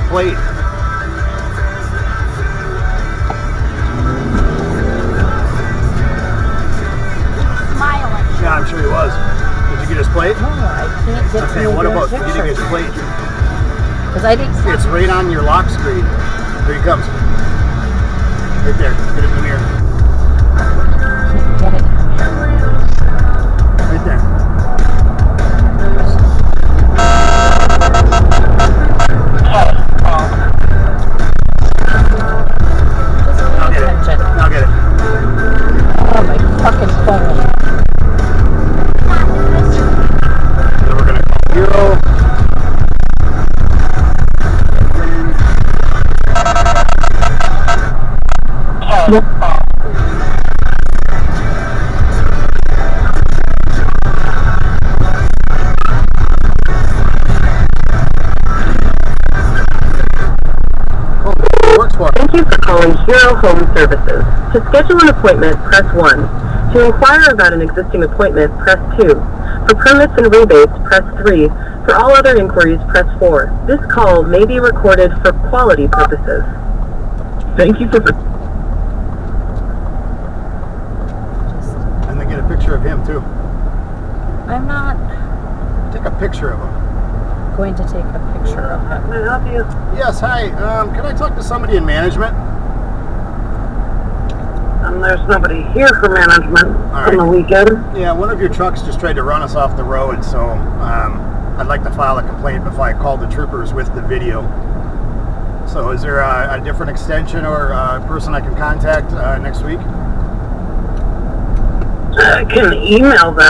plate. Smiling. Yeah, I'm sure he was. Did you get his plate? No, I can't get Okay, what about getting his plate? Because I didn't see It's right on your lock screen. Here he comes. Right there. Get it in the mirror. Get it. Right there. I'll get it. I'll get it. Oh my fucking phone. Then we're gonna call Hero. Works for us. Thank you for calling Hero Home Services. To schedule an appointment, press 1. To inquire about an existing appointment, press 2. For permits and rebates, press 3. For all other inquiries, press 4. This call may be recorded for quality purposes. Thank you for... And then get a picture of him too. I'm not Take a picture of him. going to take a picture of him. Can I help you? Yes, hi. Can I talk to somebody in management? There's nobody here for management right. on the weekend. Yeah, one of your trucks just tried to run us off the road, so I'd like to file a complaint before I call the troopers with the video. So is there a different extension or person I can contact next week? I can email them.